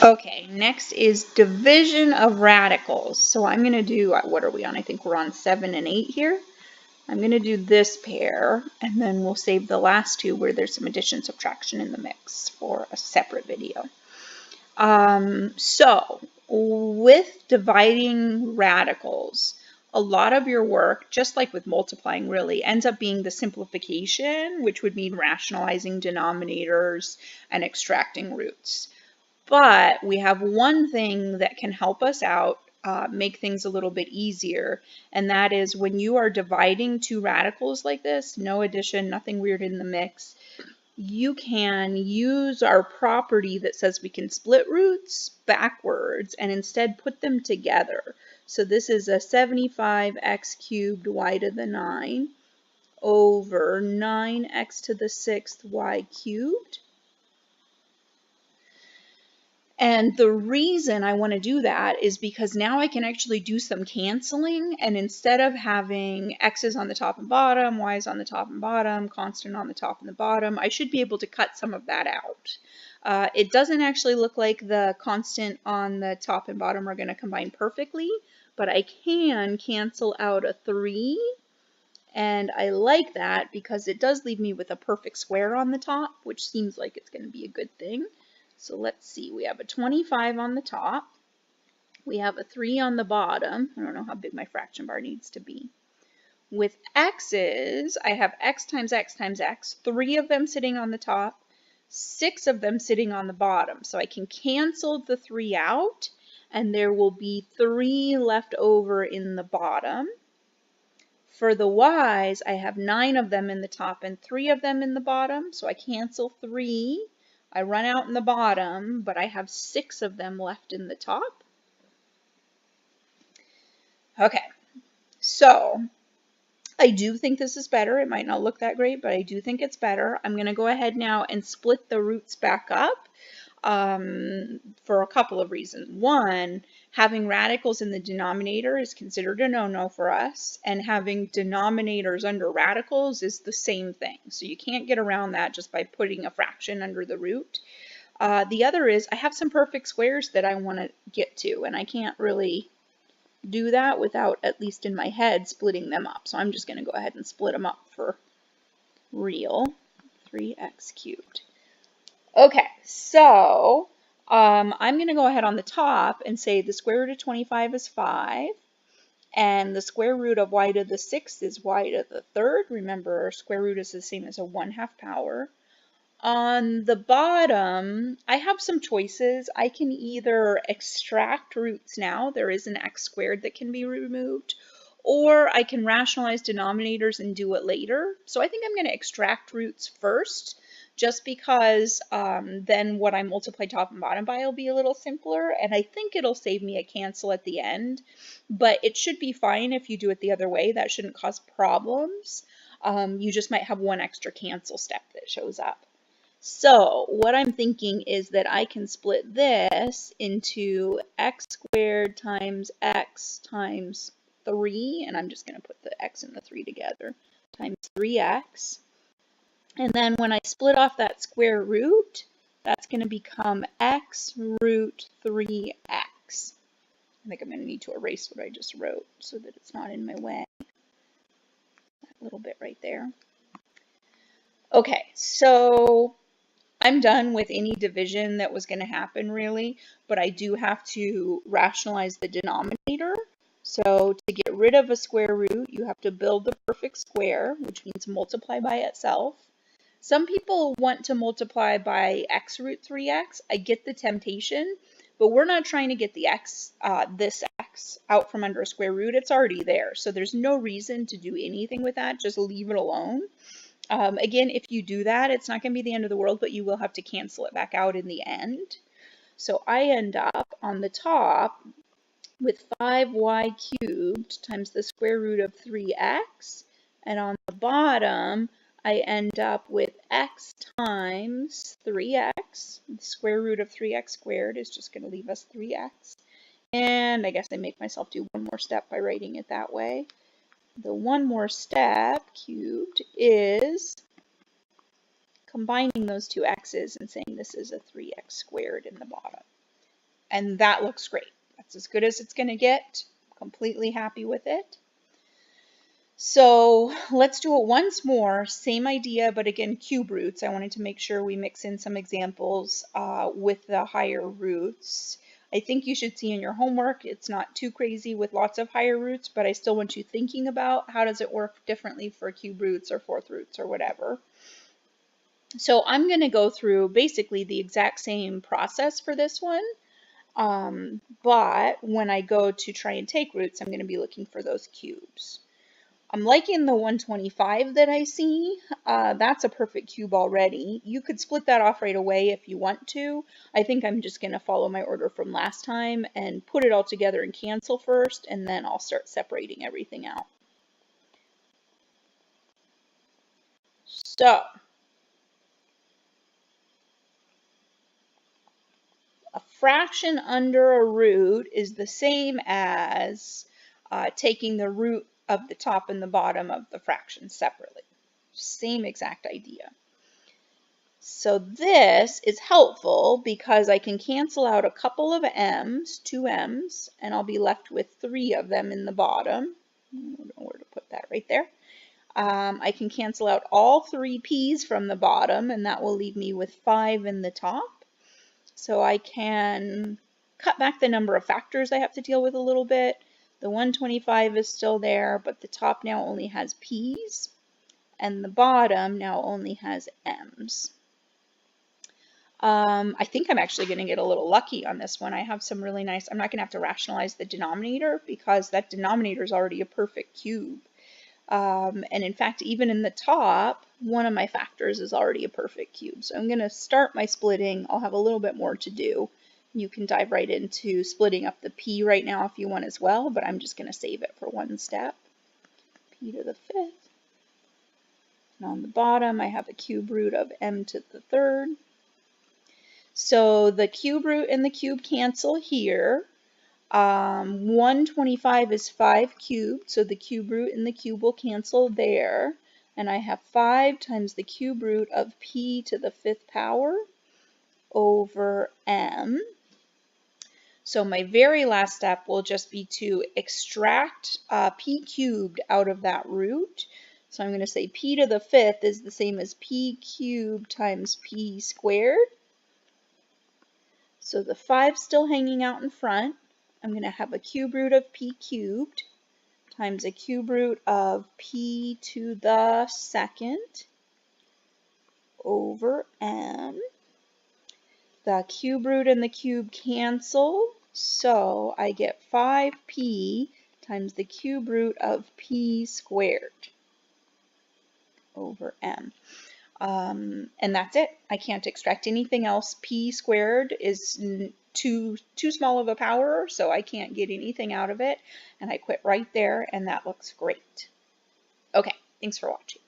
Okay, next is division of radicals. So I'm going to do, what are we on? I think we're on 7 and 8 here. I'm going to do this pair, and then we'll save the last two where there's some addition subtraction in the mix for a separate video. So with dividing radicals, a lot of your work, just like with multiplying really, ends up being the simplification, which would mean rationalizing denominators and extracting roots. But we have one thing that can help us out, make things a little bit easier, and that is when you are dividing two radicals like this, no addition, nothing weird in the mix, you can use our property that says we can split roots backwards and instead put them together. So this is a 75x cubed y to the 9 over 9x to the 6th y cubed. And the reason I want to do that is because now I can actually do some canceling, and instead of having x's on the top and bottom, y's on the top and bottom, constant on the top and the bottom, I should be able to cut some of that out. It doesn't actually look like the constant on the top and bottom are going to combine perfectly, but I can cancel out a 3, and I like that because it does leave me with a perfect square on the top, which seems like it's going to be a good thing. So let's see, we have a 25 on the top, we have a 3 on the bottom. I don't know how big my fraction bar needs to be. With x's, I have x times x times x, 3 of them sitting on the top, 6 of them sitting on the bottom. So I can cancel the 3 out, and there will be 3 left over in the bottom. For the y's, I have 9 of them in the top and 3 of them in the bottom, so I cancel 3. I run out in the bottom, but I have 6 of them left in the top. Okay, so I do think this is better. It might not look that great, but I do think it's better. I'm going to go ahead now and split the roots back up for a couple of reasons. One, having radicals in the denominator is considered a no-no for us, and having denominators under radicals is the same thing. So you can't get around that just by putting a fraction under the root. The other is I have some perfect squares that I want to get to, and I can't really do that without, at least in my head, splitting them up. So I'm just going to go ahead and split them up for real. 3x cubed. Okay, so I'm going to go ahead on the top and say the square root of 25 is 5, and the square root of y to the 6th is y to the 3rd. Remember, square root is the same as a 1/2 power. On the bottom, I have some choices. I can either extract roots now, there is an x squared that can be removed, or I can rationalize denominators and do it later. So I think I'm going to extract roots first, just because then what I multiply top and bottom by will be a little simpler, and I think it'll save me a cancel at the end, but it should be fine if you do it the other way. That shouldn't cause problems. You just might have one extra cancel step that shows up. So what I'm thinking is that I can split this into x squared times x times 3, and I'm just going to put the x and the 3 together, times 3x. And then when I split off that square root, that's going to become x root 3x. I think I'm going to need to erase what I just wrote so that it's not in my way. That little bit right there. Okay, so I'm done with any division that was going to happen really, but I do have to rationalize the denominator. So to get rid of a square root, you have to build the perfect square, which means multiply by itself. Some people want to multiply by x root 3x. I get the temptation, but we're not trying to get the x, this x, out from under a square root. It's already there, so there's no reason to do anything with that. Just leave it alone. Again, if you do that, it's not going to be the end of the world, but you will have to cancel it back out in the end. So I end up on the top with 5y cubed times the square root of 3x, and on the bottom, I end up with x times 3x. The square root of 3x squared is just going to leave us 3x. And I guess I make myself do one more step by writing it that way. The one more step, cubed, is combining those two x's and saying this is a 3x squared in the bottom. And that looks great. That's as good as it's going to get. Completely happy with it. So let's do it once more. Same idea, but again, cube roots. I wanted to make sure we mix in some examples with the higher roots. I think you should see in your homework, it's not too crazy with lots of higher roots, but I still want you thinking about how does it work differently for cube roots or fourth roots or whatever. So I'm going to go through basically the exact same process for this one. But when I go to try and take roots, I'm going to be looking for those cubes. I'm liking the 125 that I see. That's a perfect cube already. You could split that off right away if you want to. I think I'm just going to follow my order from last time and put it all together and cancel first, and then I'll start separating everything out. So, a fraction under a root is the same as taking the root of the top and the bottom of the fraction separately. Same exact idea. So this is helpful because I can cancel out a couple of m's, 2 m's, and I'll be left with 3 of them in the bottom. I don't know where to put that, right there. I can cancel out all 3 p's from the bottom, and that will leave me with 5 in the top. So I can cut back the number of factors I have to deal with a little bit. The 125 is still there, but the top now only has p's, and the bottom now only has m's. I think I'm actually going to get a little lucky on this one. I have some really nice, I'm not going to have to rationalize the denominator because that denominator is already a perfect cube. And in fact, even in the top, one of my factors is already a perfect cube. So I'm going to start my splitting. I'll have a little bit more to do. You can dive right into splitting up the p right now if you want as well, but I'm just going to save it for one step. P to the 5th. And on the bottom, I have a cube root of m to the 3rd. So the cube root and the cube cancel here. 125 is 5 cubed, so the cube root and the cube will cancel there. And I have 5 times the cube root of p to the 5th power over m. So my very last step will just be to extract p cubed out of that root. So I'm going to say p to the 5th is the same as p cubed times p squared. So the 5's still hanging out in front. I'm going to have a cube root of p cubed times a cube root of p to the 2nd over m. The cube root and the cube cancel, so I get 5p times the cube root of p squared over m. And that's it. I can't extract anything else. P squared is too small of a power, so I can't get anything out of it. And I quit right there, and that looks great. Okay, thanks for watching.